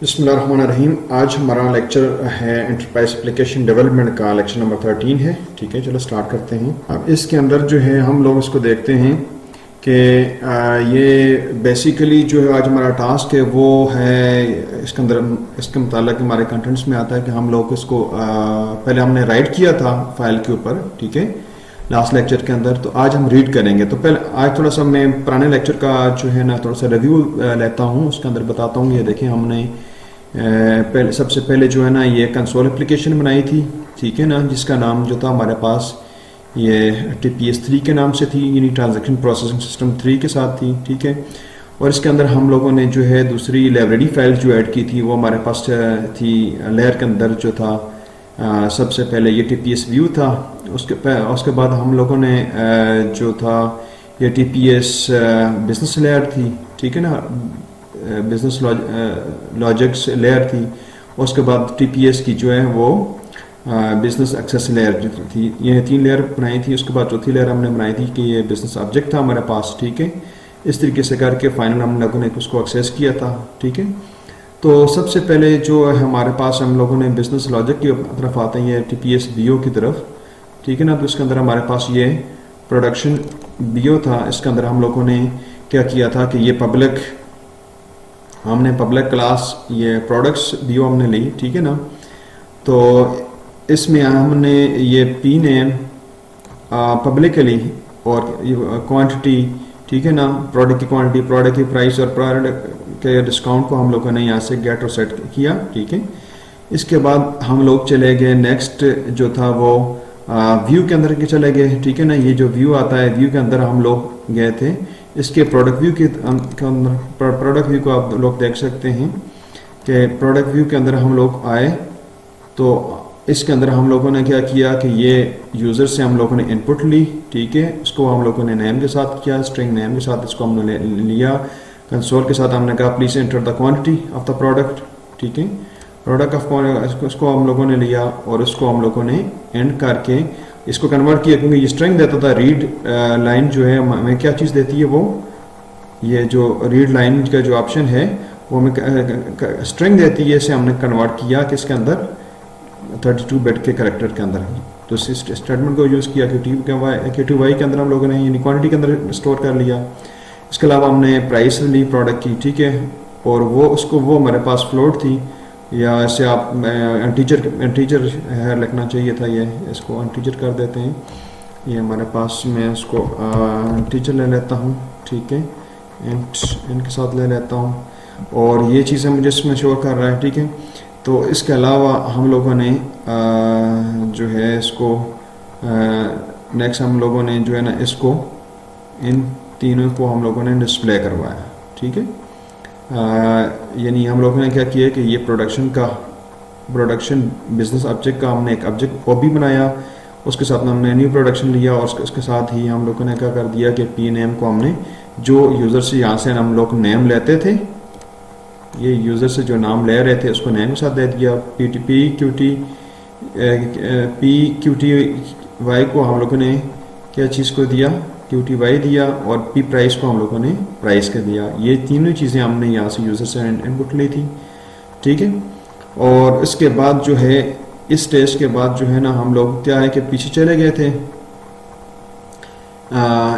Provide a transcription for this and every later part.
बिस्मिल्लाहिर्रहमानिर्रहीम। आज हमारा लेक्चर है एंटरप्राइज एप्लीकेशन डेवलपमेंट का, लेक्चर नंबर 13 है। ठीक है, चलो स्टार्ट करते हैं। अब इसके अंदर जो है हम लोग इसको देखते हैं कि ये बेसिकली जो है आज हमारा टास्क है वो है इसके अंदर, इसके मुतालिक हमारे कंटेंट्स में आता है कि हम लोग इसको पहले हमने राइट किया था फाइल के ऊपर, ठीक है, लास्ट लेक्चर के अंदर। तो आज हम रीड करेंगे। तो पहले आज थोड़ा सा मैं पुराने लेक्चर का जो है ना थोड़ा सा रिव्यू लेता हूँ, उसके अंदर बताता हूँ। ये देखें, हमने सबसे पहले जो है ना ये कंसोल एप्लीकेशन बनाई थी, ठीक है ना, जिसका नाम जो था हमारे पास ये TPS3 के नाम से थी, यानी ट्रांजैक्शन प्रोसेसिंग सिस्टम 3 के साथ थी, ठीक है। और इसके अंदर हम लोगों ने जो है दूसरी लाइब्रेरी फाइल जो ऐड की थी वो हमारे पास थी लेयर के अंदर जो था। सबसे पहले ये TPS व्यू था, उसके बाद हम लोगों ने जो था ये TPS बिजनेस लेयर थी, ठीक है ना, बिजनेस लॉजिक्स लेयर थी। उसके बाद TPS की जो है वो बिजनेस एक्सेस लेयर थी। ये 3 लेयर बनाई थी। उसके बाद चौथी लेयर हमने बनाई थी कि ये बिजनेस ऑब्जेक्ट था हमारे पास, ठीक है। इस तरीके से करके फाइनल हम लोगों ने उसको एक्सेस किया था, ठीक है। तो सबसे पहले जो है हमारे पास हम लोगों ने बिजनेस लॉजिक की तरफ आते हैं, ये TPS BO की तरफ, ठीक है ना। तो इसके अंदर हमारे पास ये प्रोडक्शन BO था। इसके अंदर हम लोगों ने क्या किया था कि ये हमने पब्लिक क्लास ये प्रोडक्ट्स BO हमने ली, ठीक है ना। तो इसमें हमने ये P नेम पब्लिकली और क्वांटिटी, ठीक है ना, प्रोडक्ट की क्वांटिटी, प्रोडक्ट की प्राइस और प्रोडक्ट के डिस्काउंट को हम लोगों ने यहाँ से गेट और सेट किया, ठीक है। इसके बाद हम लोग चले गए, नेक्स्ट जो था वो व्यू के अंदर के चले गए, ठीक है ना। ये जो व्यू आता है, व्यू के अंदर हम लोग गए थे। इसके प्रोडक्ट व्यू के अंदर, प्रोडक्ट व्यू को आप लोग देख सकते हैं कि प्रोडक्ट व्यू के अंदर हम लोग आए तो इसके अंदर हम लोगों ने क्या किया कि ये यूज़र से हम लोगों ने इनपुट ली, ठीक है। उसको हम लोगों ने नेम के साथ किया, स्ट्रिंग नेम के साथ इसको हमने लिया। कंसोल के साथ हमने कहा please enter the quantity of the product, ठीक है। प्रोडक्ट ऑफ इसको हम लोगों ने लिया और इसको हम लोगों ने एंड करके इसको कन्वर्ट किया, क्योंकि ये स्ट्रिंग देता था। रीड लाइन जो है हमें क्या चीज़ देती है, वो ये जो रीड लाइन का जो ऑप्शन है वो हमें स्ट्रिंग देती है। इसे हमने कन्वर्ट किया कि इसके अंदर 32 बिट के करेक्टर के अंदर। तो इस स्टेटमेंट को यूज़ किया Q2Y के अंदर हम लोगों ने यानी क्वांटिटी के अंदर स्टोर कर लिया। इसके अलावा हमने प्राइस ली प्रोडक्ट की, ठीक है। और वो हमारे पास फ्लोट थी, या ऐसे आप इंटीजर है लिखना चाहिए था, ये इसको इंटीजर कर देते हैं। ये हमारे पास, मैं इसको इंटीजर ले लेता हूँ, ठीक है, इंट के साथ ले लेता हूँ और ये चीज़ें मुझे इसमें शो कर रहा है, ठीक है। तो इसके अलावा हम लोगों ने जो है इसको नेक्स्ट हम लोगों ने जो है ना इसको इन तीनों को हम लोगों ने डिस्प्ले करवाया, ठीक है। यानी हम लोगों ने क्या किया कि ये प्रोडक्शन बिजनेस ऑब्जेक्ट का हमने एक ऑब्जेक्ट वो भी बनाया। उसके साथ हमने न्यू प्रोडक्शन लिया और उसके साथ ही हम लोगों ने क्या कर दिया कि P नेम को हमने, जो यूज़र से यहाँ से हम लोग नेम लेते थे, ये यूज़र से जो नाम ले रहे थे उसको नेम के साथ दे दिया। PQTY को हम लोगों ने क्या चीज़ को दिया, QTY दिया, और P प्राइस को हम लोगों ने प्राइस का दिया। ये तीनों चीज़ें हमने यहाँ से यूज़र से इनपुट ली थी, ठीक है। और इसके बाद जो है इस स्टेज के बाद जो है ना हम लोग क्या है कि पीछे चले गए थे।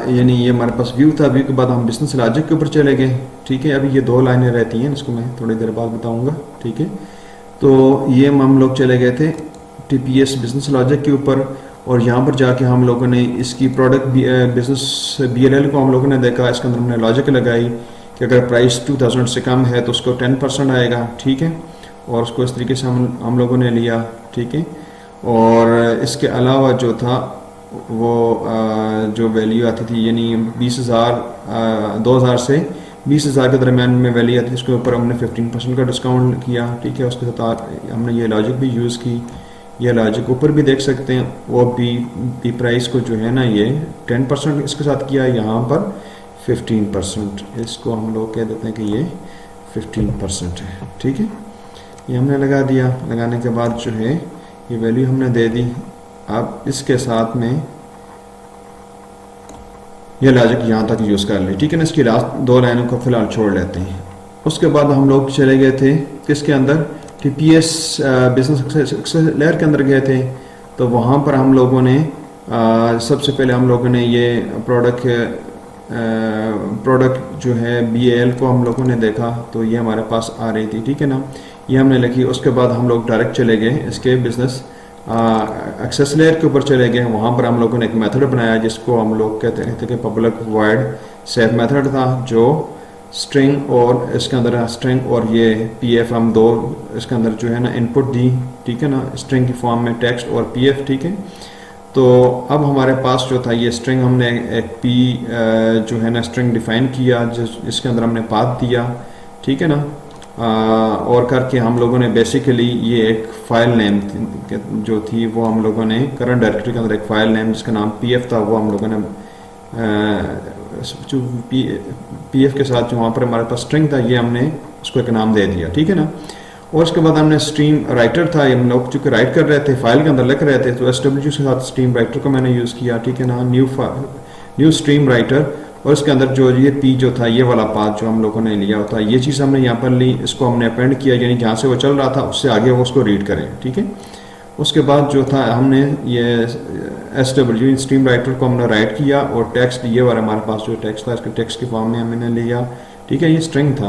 यानी ये हमारे पास व्यू था, व्यू के बाद हम बिजनेस लॉजिक के ऊपर चले गए, ठीक है। अभी ये 2 लाइनें रहती हैं, इसको मैं थोड़ी देर बाद बताऊंगा, ठीक है। तो ये हम लोग चले गए थे TPS बिजनेस लॉजिक के ऊपर और यहाँ पर जाके हम लोगों ने इसकी प्रोडक्ट बिजनेस BLL को हम लोगों ने देखा। इसके अंदर हमने लॉजिक लगाई कि अगर प्राइस 2000 से कम है तो उसको 10% आएगा, ठीक है। और उसको इस तरीके से हम लोगों ने लिया, ठीक है। और इसके अलावा जो था वो जो वैल्यू आती थी, यानी 2000 से 20,000 के दरमियान में वैल्यू आती थी, उसके ऊपर हमने 15% का डिस्काउंट किया, ठीक है। उसके साथ हमने ये लॉजिक भी यूज़ की। ये लॉजिक ऊपर भी देख सकते हैं, वो भी प्राइस को जो है ना ये 10% इसके साथ किया, यहाँ पर 15%। इसको हम लोग कह देते हैं कि ये 15% है, ठीक है। ये हमने लगा दिया। लगाने के बाद जो है ये वैल्यू हमने दे दी। अब इसके साथ में ये लॉजिक यहाँ तक यूज़ कर ले, ठीक है ना। इसकी लास्ट 2 लाइनों को फिलहाल छोड़ लेते हैं। उसके बाद हम लोग चले गए थे किसके अंदर, टीपीएस बिजनेस सक्सेस लेयर के अंदर गए थे। तो वहाँ पर हम लोगों ने सबसे पहले हम लोगों ने ये प्रोडक्ट जो है BAL को हम लोगों ने देखा, तो ये हमारे पास आ रही थी, ठीक है ना, ये हमने लिखी। उसके बाद हम लोग डायरेक्ट चले गए इसके बिजनेस एक्सेस लेयर के ऊपर चले गए। वहाँ पर हम लोगों ने एक मेथड बनाया जिसको हम लोग कहते थे कि पब्लिक वॉइड सेफ मेथड था, जो स्ट्रिंग और इसके अंदर स्ट्रिंग और ये PF हम दो इसके अंदर जो है ना इनपुट दी, ठीक है ना, स्ट्रिंग की फॉर्म में टेक्स्ट और PF, ठीक है। तो अब हमारे पास जो था ये स्ट्रिंग, हमने एक P जो है ना स्ट्रिंग डिफाइन किया जिसके अंदर हमने पाथ दिया, ठीक है ना, और करके हम लोगों ने बेसिकली ये एक फाइल नेम जो थी वो हम लोगों ने करंट डायरेक्टरी के अंदर एक फाइल नेम जिसका नाम PF था वो हम लोगों ने जो PF के साथ जो वहाँ पर हमारे पास स्ट्रिंग था ये हमने उसको एक नाम दे दिया, ठीक है ना। और उसके बाद हमने स्ट्रीम राइटर था, हम लोग चूँकि राइट कर रहे थे फाइल के अंदर लिख रहे थे, तो SW के साथ स्ट्रीम राइटर को मैंने यूज़ किया, ठीक है ना, न्यू स्ट्रीम राइटर। और इसके अंदर जो ये P जो था ये वाला पाथ जो हम लोगों ने लिया होता है, ये चीज़ हमने यहाँ पर ली, इसको हमने अपेंड किया, यानी जहाँ से वो चल रहा था उससे आगे वो उसको रीड करें, ठीक है। उसके बाद जो था हमने ये SW स्ट्रीम राइटर को हमने राइट किया और टेक्स्ट ये वाला हमारे पास जो टेक्स्ट था इसके टेक्स्ट की फॉर्म में हमने लिया, ठीक है, ये स्ट्रिंग था।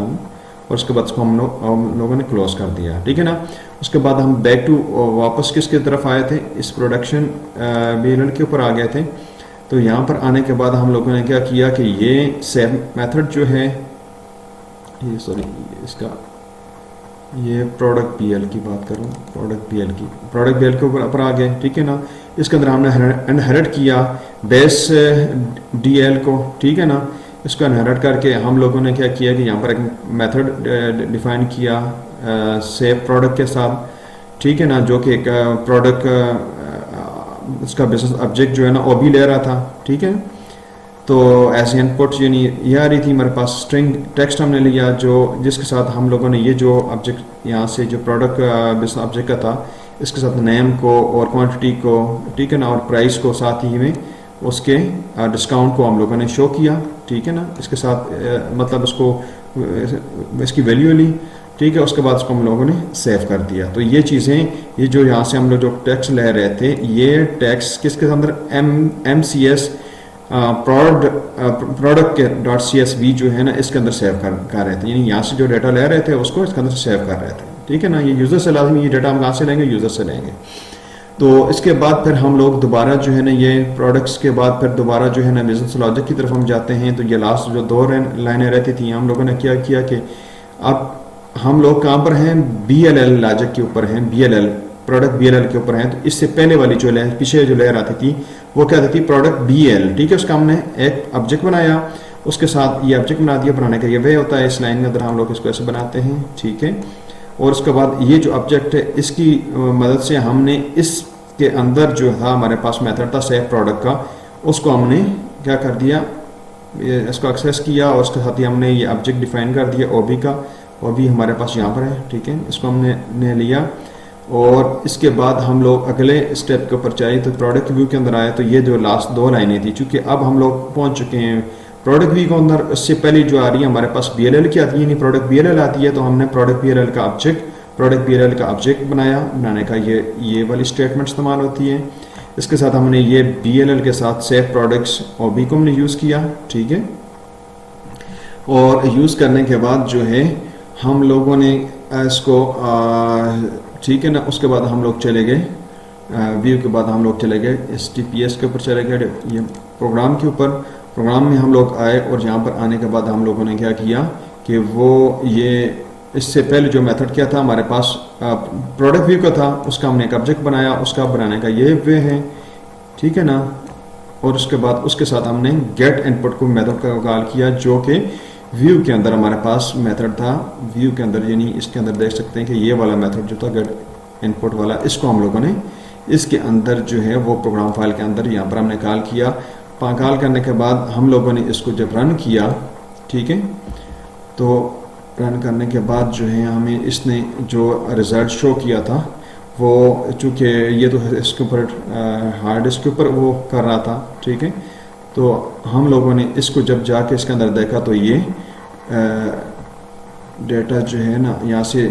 और उसके बाद इसको हम लोगों ने क्लोज कर दिया, ठीक है ना। उसके बाद हम बैक टू वापस किसकी तरफ आए थे, इस प्रोडक्शन BLL के ऊपर आ गए थे। तो यहाँ पर आने के बाद हम लोगों ने क्या किया कि ये सेव मेथड जो है ये इसका ये प्रोडक्ट BL की बात करूँ, प्रोडक्ट BL के ऊपर आ गए, ठीक है ना। इसके अंदर हमने इनहेरिट किया बेस DL को, ठीक है ना। इसको इनहेरिट करके हम लोगों ने क्या किया कि यहाँ पर एक मेथड डिफाइन किया सेव प्रोडक्ट के साथ, ठीक है ना, जो कि एक प्रोडक्ट इसका बिजनेस ऑब्जेक्ट जो है ना OB ले रहा था, ठीक है। तो ऐसे इनपुट यानी ये आ रही थी हमारे पास स्ट्रिंग टेक्स्ट हमने लिया जो जिसके साथ हम लोगों ने ये जो ऑब्जेक्ट यहाँ से जो प्रोडक्ट बिजनेस ऑब्जेक्ट का था इसके साथ नेम को और क्वांटिटी को, ठीक है ना, और प्राइस को साथ ही में उसके डिस्काउंट को हम लोगों ने शो किया, ठीक है ना। इसके साथ मतलब उसको इसकी वैल्यू ली, ठीक है। उसके बाद उसको हम लोगों ने सेव कर दिया। तो ये चीज़ें ये जो यहाँ से हम लोग जो टेक्स्ट ले रहे थे ये टेक्स्ट किसके अंदर MCS प्रोडक्ट के .csv जो है ना इसके अंदर सेव कर रहे थे, यानी यहाँ से जो डाटा ले रहे थे उसको इसके अंदर सेव कर रहे थे, ठीक है ना। ये यूज़र से लाजमी ये डाटा हम कहाँ से लेंगे, यूज़र से लेंगे। तो इसके बाद फिर हम लोग दोबारा जो है ना ये प्रोडक्ट्स के बाद फिर दोबारा जो है ना बिजनेस लॉजिक की तरफ हम जाते हैं। तो ये लास्ट जो दो लाइनें रहती थी हम लोगों ने क्या किया कि अब हम लोग कहाँ पर हैं, BLL लॉजिक के ऊपर हैं, BLL प्रोडक्ट BLL के ऊपर हैं। तो इससे पहले वाली जो लेयर पीछे जो लेयर आती थी वो क्या थी, प्रोडक्ट BL, ठीक है। उसका हमने एक ऑब्जेक्ट बनाया, उसके साथ ये ऑब्जेक्ट बना दिया। बनाने का ये वे होता है, इस लाइन के अंदर हम लोग इसको ऐसे बनाते हैं, ठीक है। और उसके बाद ये जो ऑब्जेक्ट है इसकी मदद से हमने इसके अंदर जो था हमारे पास मेथड था सेव प्रोडक्ट का, उसको हमने क्या कर दिया, इसको एक्सेस किया और उसके साथ ही हमने ये ऑब्जेक्ट डिफाइन कर दिया OB का। OB हमारे पास यहाँ पर है, ठीक है। इसको हमने लिया और इसके बाद हम लोग अगले स्टेप के ऊपर चाहिए तो प्रोडक्ट व्यू के अंदर आए। तो ये जो लास्ट दो लाइनें थी, चूँकि अब हम लोग पहुँच चुके हैं प्रोडक्ट व्यू के अंदर, इससे पहले जो आ रही है हमारे पास BLL की आती है, यानी प्रोडक्ट BLL आती है। तो हमने प्रोडक्ट BLL का ऑब्जेक्ट बनाने का ये वाली स्टेटमेंट इस्तेमाल होती है। इसके साथ हमने ये BLL के साथ सेव प्रोडक्ट्स OB को हमने यूज़ किया, ठीक है। और यूज़ करने के बाद जो है हम लोगों ने इसको ठीक है ना, उसके बाद हम लोग चले गए व्यू के बाद हम लोग चले गए STPS के ऊपर चले गए, ये प्रोग्राम के ऊपर। प्रोग्राम में हम लोग आए और यहाँ पर आने के बाद हम लोगों ने क्या किया कि वो ये इससे पहले जो मेथड क्या था हमारे पास प्रोडक्ट व्यू का था, उसका हमने एक ऑब्जेक्ट बनाया, उसका बनाने का ये वे है, ठीक है ना। और उसके बाद उसके साथ हमने गेट इनपुट को मेथड का कॉल किया जो कि व्यू के अंदर हमारे पास मेथड था। व्यू के अंदर यानी इसके अंदर देख सकते हैं कि ये वाला मेथड जो था गेट इनपुट वाला, इसको हम लोगों ने इसके अंदर जो है वो प्रोग्राम फाइल के अंदर यहाँ पर हमने कॉल किया। कॉल करने के बाद हम लोगों ने इसको जब रन किया, ठीक है, तो रन करने के बाद जो है हमें इसने जो रिजल्ट शो किया था वो, चूँकि ये तो इसके ऊपर हार्ड डिस्क के ऊपर वो कर रहा था, ठीक है। तो हम लोगों ने इसको जब जाके इसके अंदर देखा तो ये डेटा जो है ना यहाँ से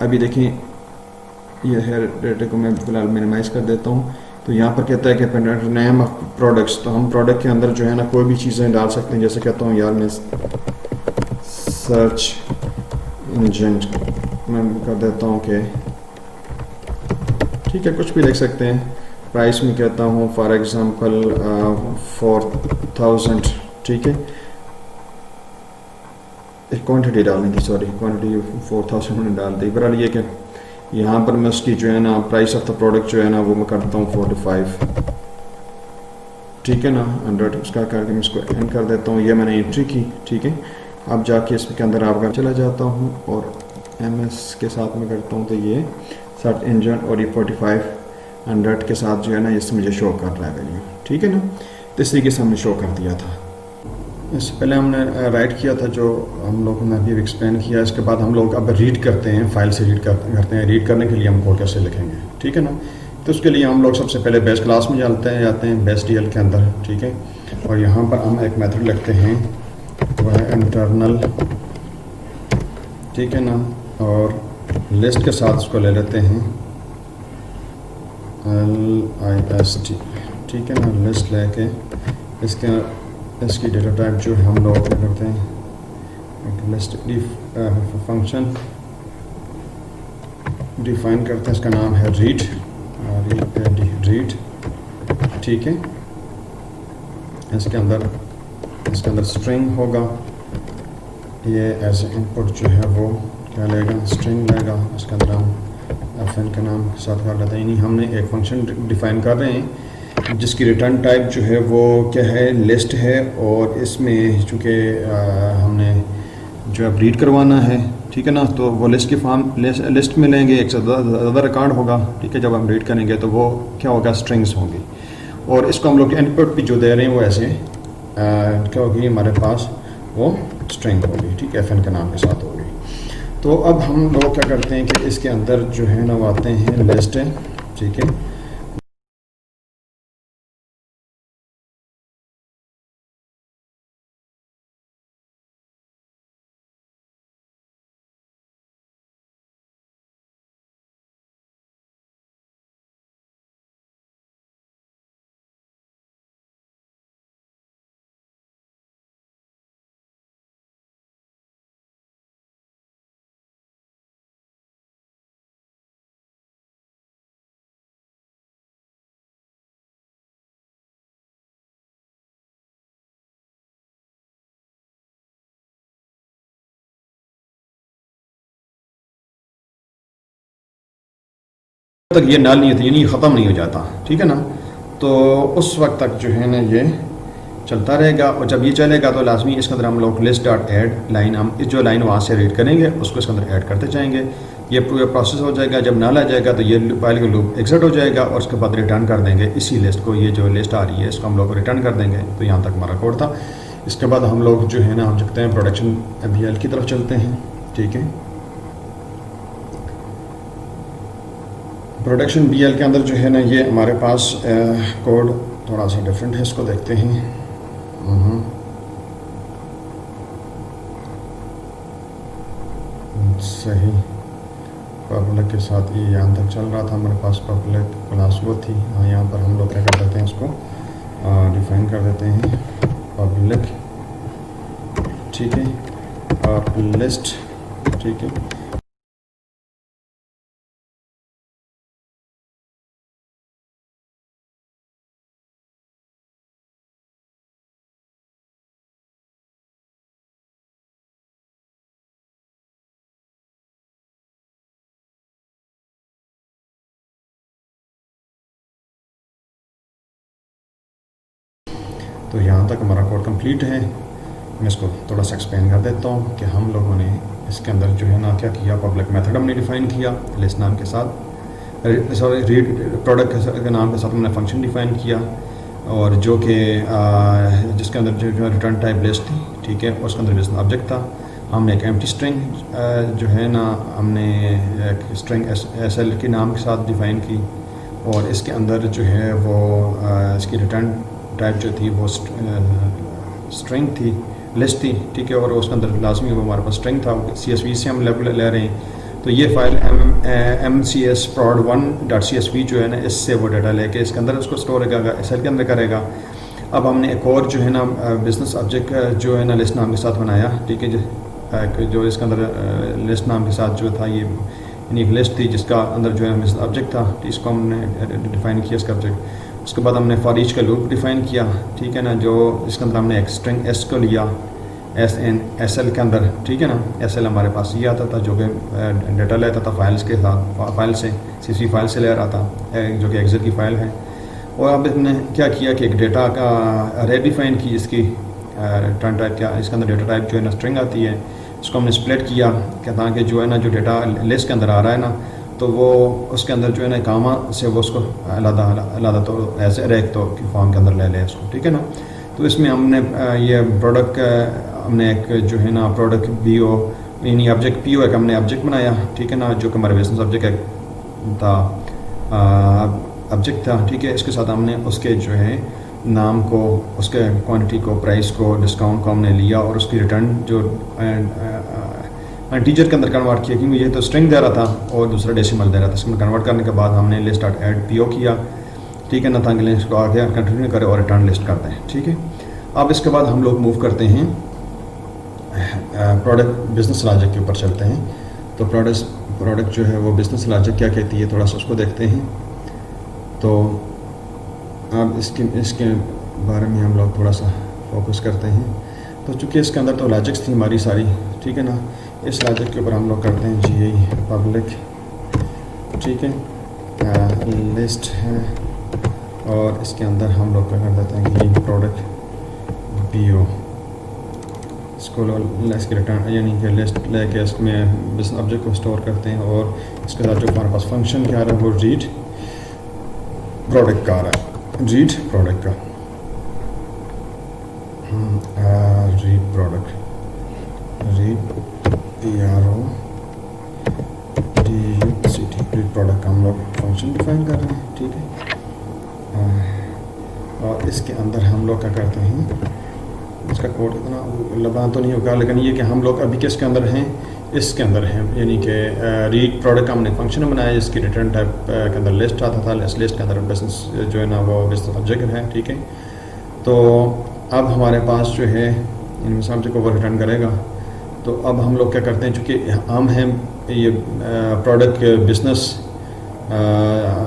अभी देखें, ये है डेटा को मैं फ़िलहाल मिनिमाइज़ कर देता हूँ। तो यहाँ पर कहता है कि नेम ऑफ प्रोडक्ट्स, तो हम प्रोडक्ट के अंदर जो है ना कोई भी चीज़ें डाल सकते हैं। जैसे कहता हूँ यार मैं सर्च इंजन मैं कर देता हूँ कि ठीक है, कुछ भी लिख सकते हैं। प्राइस में कहता हूँ फॉर एग्ज़ाम्पल 4000, ठीक है। एक क्वांटिटी डालने की, सॉरी क्वांटिटी 4000 मैंने डाल दी। बहरहाल ये कि यहाँ पर मैं उसकी जो है ना प्राइस ऑफ द प्रोडक्ट जो है ना वो मैं करता हूँ 45, ठीक है ना, 100 उसका करके मैं इसको एंड कर देता हूँ। ये मैंने एंट्री की, ठीक है। अब जाके इसके अंदर आपका चला जाता हूँ और MS के साथ में करता हूँ, तो ये सर्च इंजन और ये 4500 के साथ जो है ना इससे मुझे शो कर रहा है वैल्यू, ठीक है ना। तो इस तरीके से हमने शो कर दिया था। इससे पहले हमने राइट किया था जो हम लोगों ने अभी एक्सप्लेन किया। इसके बाद हम लोग अब रीड करते हैं, फाइल से रीड करते हैं। रीड करने के लिए हम कोड कैसे लिखेंगे, ठीक है ना। तो उसके लिए हम लोग सबसे पहले बेस क्लास में जाते हैं बेस DL के अंदर, ठीक है। और यहाँ पर हम एक मेथड लिखते हैं, वह है इंटरनल, ठीक है ना। और लिस्ट के साथ उसको ले लेते हैं LIST, ठीक है ना। लिस्ट लेके इसकी डेटा टाइप जो है हम लोग क्या करते हैं, एक लिस्ट फंक्शन डिफाइन करते हैं। इसका नाम है रीड, रीड, ठीक है। इसके अंदर स्ट्रिंग होगा। ये एज इनपुट जो है वो क्या लेगा, स्ट्रिंग लेगा। इसके अंदर हम FN के नाम के साथ कर लेते हैं। यानी हमने एक फंक्शन डिफाइन कर रहे हैं जिसकी रिटर्न टाइप जो है वो क्या है, लिस्ट है। और इसमें चूँकि हमने जो अब रीड करवाना है, ठीक है ना, तो वो लिस्ट की फॉर्म लिस्ट में लेंगे, एक से ज़्यादा रिकॉर्ड होगा, ठीक है। जब हम रीड करेंगे तो वो क्या होगा, स्ट्रिंग्स होंगी। और इसको हम लोग इनपुट भी जो दे रहे हैं वो ऐसे क्या होगी, हमारे पास वो स्ट्रिंग होगी, ठीक है, FN के नाम के साथ होगी। तो अब हम लोग क्या करते हैं कि इसके अंदर जो है ना वो आते हैं लिस्ट है, ठीक है। तक ये नल नहीं होती, यानी ख़त्म नहीं हो जाता, ठीक है ना। तो उस वक्त तक जो है ना ये चलता रहेगा। और जब ये चलेगा तो लाजमी इसके अंदर हम लोग लिस्ट डॉट ऐड लाइन, हम इस जो लाइन वहाँ से रीड करेंगे उसको इसके अंदर ऐड करते जाएंगे। ये पूरा प्रोसेस हो जाएगा। जब नल आ जाएगा तो ये फाइल का लूप एग्जिट हो जाएगा और उसके बाद रिटर्न कर देंगे इसी लिस्ट को। ये जो लिस्ट आ रही है इसको हम लोग रिटर्न कर देंगे। तो यहाँ तक हमारा कोड था। इसके बाद हम लोग जो है ना हम चलते हैं प्रोडक्शन BL की तरफ चलते हैं, ठीक है। प्रोडक्शन BL के अंदर जो है ना ये हमारे पास कोड थोड़ा सा डिफरेंट है, इसको देखते हैं। सही, पब्लिक के साथ ये यहाँ तक चल रहा था। हमारे पास पब्लिक क्लास वो थी। हाँ, यहाँ पर हम लोग क्या कर देते हैं, इसको डिफाइन कर देते हैं पब्लिक, ठीक है, लिस्ट, ठीक है। तो यहाँ तक हमारा कोड कंप्लीट है। मैं इसको थोड़ा सा एक्सप्लेन कर देता हूँ कि हम लोगों ने इसके अंदर जो है ना क्या किया, पब्लिक मेथड हमने डिफ़ाइन किया लिस्ट नाम के साथ, सॉरी रीड प्रोडक्ट के नाम के साथ हमने फंक्शन डिफ़ाइन किया। और जो कि जिसके अंदर जो रिटर्न टाइप लिस्ट थी, ठीक है, उसके अंदर लिस्ट ऑब्जेक्ट था। हमने एक एम्प्टी स्ट्रिंग जो है ना हमने एक स्ट्रिंग SL के नाम के साथ डिफ़ाइन की। और इसके अंदर जो है वो इसकी रिटर्न टाइप जो थी वो स्ट्रिंग थी, लिस्ट थी, ठीक है, और उसके अंदर लाजमी वो हमारे पास स्ट्रिंग था, CSV से हम ले रहे हैं। तो ये फाइल MCS prod1.csv जो है ना, इससे वो डाटा लेके इसके अंदर उसको स्टोर करेगा, SL के अंदर करेगा। अब हमने एक और जो है ना बिजनेस ऑब्जेक्ट जो है ना लिस्ट नाम के साथ बनाया, ठीक है, जो इसके अंदर लिस्ट नाम के साथ जो था ये यानी एक लिस्ट थी जिसका अंदर जो है बिजनेस ऑब्जेक्ट था, इसको हमने डिफ़ाइन किया इसका ऑब्जेक्ट। उसके बाद हमने फॉर ईच का लूप डिफ़ाइन किया, ठीक है ना, जो इसके अंदर हमने एक स्ट्रिंग S को लिया SL के अंदर, ठीक है ना। SL हमारे पास ये आता था जो कि डाटा लेता था फाइल्स के साथ, फाइल से CSV फाइल से ले रहा था, जो कि एक्सेल की फ़ाइल है। और अब हमने क्या किया कि एक डेटा का अरे डिफ़ाइन की, इसकी रिटर्न टाइप क्या, इसके अंदर डेटा टाइप जो है ना स्ट्रिंग आती है, इसको हमने स्प्लिट किया कि ताकि जो है ना जो डेटा लिस्ट के अंदर आ रहा है ना, तो वो उसके अंदर जो है ना कामा से वो उसको अलग तो एज एक तो फॉर्म के अंदर ले लें इसको, ठीक है ना। तो इसमें हमने ये प्रोडक्ट हमने एक जो है ना प्रोडक्ट BO यानी ऑब्जेक्ट PO एक हमने ऑब्जेक्ट बनाया, ठीक है ना, जो कि हमारे बिजनेस ऑब्जेक्ट था, ऑब्जेक्ट था, ठीक है। इसके साथ हमने उसके जो है नाम को, उसके क्वांटिटी को, प्राइस को, डिस्काउंट को हमने लिया और उसकी रिटर्न जो टीचर के अंदर कन्वर्ट किया, क्योंकि ये तो स्ट्रिंग दे रहा था और दूसरा डेसिमल दे रहा था। इसमें कन्वर्ट करने के बाद हमने लिस्ट डॉट ऐड PO किया, ठीक है ना, ताकि लिस्ट को आगे कंटिन्यू करे और रिटर्न लिस्ट करते हैं, ठीक है। अब इसके बाद हम लोग मूव करते हैं प्रोडक्ट बिजनेस लॉजिक के ऊपर चलते हैं। तो प्रोडक्ट जो है वो बिजनेस लॉजिक क्या कहती है, थोड़ा सा उसको देखते हैं। तो अब इसके बारे में हम लोग थोड़ा सा फोकस करते हैं। तो चूँकि इसके अंदर तो लॉजिक्स थी हमारी सारी, ठीक है ना, इस लॉजिक के ऊपर हम लोग करते हैं GA पब्लिक, ठीक है, लिस्ट है, और इसके अंदर हम लोग क्या कर देते हैं कि प्रोडक्ट BO, इसको इसके रिटर्न यानी कि लिस्ट लेके इसमें बिजनेस ऑब्जेक्ट को स्टोर करते हैं, और इसके साथ जो हमारे पास फंक्शन क्या आ रहा है वो रीड प्रोडक्ट का आ रहा है, रीड प्रोडक्ट का, read product, read PRODUCT, read product का हम लोग फंक्शन डिफाइन कर रहे हैं, ठीक है। और इसके अंदर हम लोग क्या करते हैं, इसका कोड इतना लंबा तो नहीं होगा, लेकिन ये कि हम लोग अभी किसके अंदर हैं, इसके अंदर हैं, यानी कि रीड प्रोडक्ट का हमने फंक्शन बनाया जिसकी रिटर्न टाइप के अंदर लिस्ट आता था, इस लिस्ट के अंदर बिजनेस जो है ना वो बिजनेस ऑब्जेक्ट है, ठीक है। तो अब हमारे पास जो है इन ऑब्जेक्ट को वो रिटर्न करेगा। तो अब हम लोग क्या करते हैं, चूँकि हम हैं ये प्रोडक्ट बिजनेस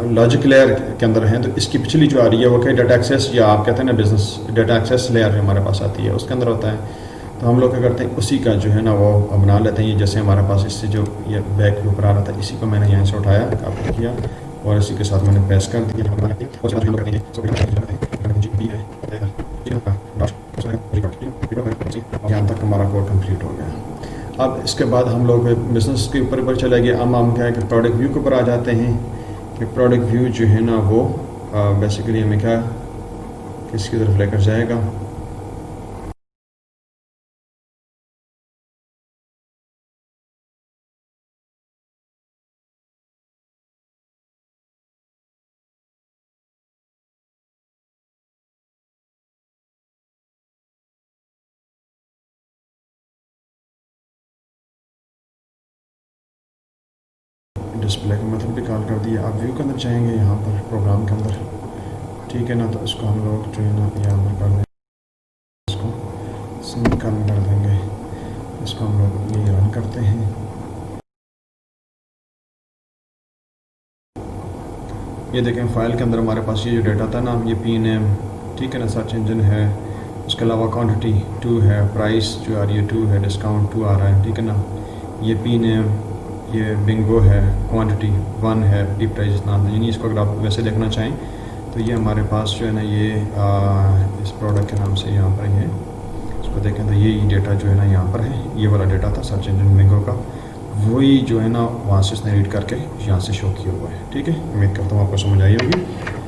लॉजिक लेयर के अंदर हैं, तो इसकी पिछली जो आ रही है वो क्या डाटा एक्सेस, या आप कहते हैं ना बिजनेस डाटा एक्सेस लेयर हमारे पास आती है, उसके अंदर होता है। तो हम लोग क्या करते हैं, उसी का जो है ना वो बना लेते हैं। जैसे हमारे पास इससे जो ये बैक के ऊपर आ रहा था, इसी को मैंने यहाँ से उठाया, कॉपी किया और इसी के साथ मैंने पेस्ट कर दिया। यहाँ तक हमारा कोड कंप्लीट हो गया। अब इसके बाद हम लोग बिजनेस के ऊपर चले गए। अब हम क्या है कि प्रोडक्ट व्यू के ऊपर आ जाते हैं कि प्रोडक्ट व्यू जो है ना वो बेसिकली हमें क्या किसकी तरफ लेकर जाएगा। डिस्प्ले का मतलब भी कॉल कर दिया। अब व्यू के अंदर जाएंगे, यहाँ पर प्रोग्राम के अंदर, ठीक है ना। तो इसको हम लोग जो है ना यहाँ पर कर देंगे, इसको सेमीकोलन कर देंगे, इसको हम लोग ये रन करते हैं। ये देखें फाइल के अंदर हमारे पास ये जो डेटा था ना, ये पी नेम, ठीक है ना, सर्च इंजन है, उसके अलावा क्वांटिटी 2 है, प्राइस जो आ रही है 2 है, डिस्काउंट 2 आ रहा है, ठीक है ना। ये पी नेम, ये बिंगो है, क्वांटिटी 1 है, डी प्राइस नाम है। यानी इसको अगर आप वैसे देखना चाहें तो ये हमारे पास जो है ना ये इस प्रोडक्ट के नाम से यहाँ पर ये इसको देखें तो ये डेटा जो है ना यहाँ पर है, ये वाला डेटा था सर्च इंजन बिंगो का, वही जो है ना वहाँ से इसने रीड करके यहाँ से शो किया हुआ है, ठीक है। उम्मीद करता हूँ आपको समझ आई होगी।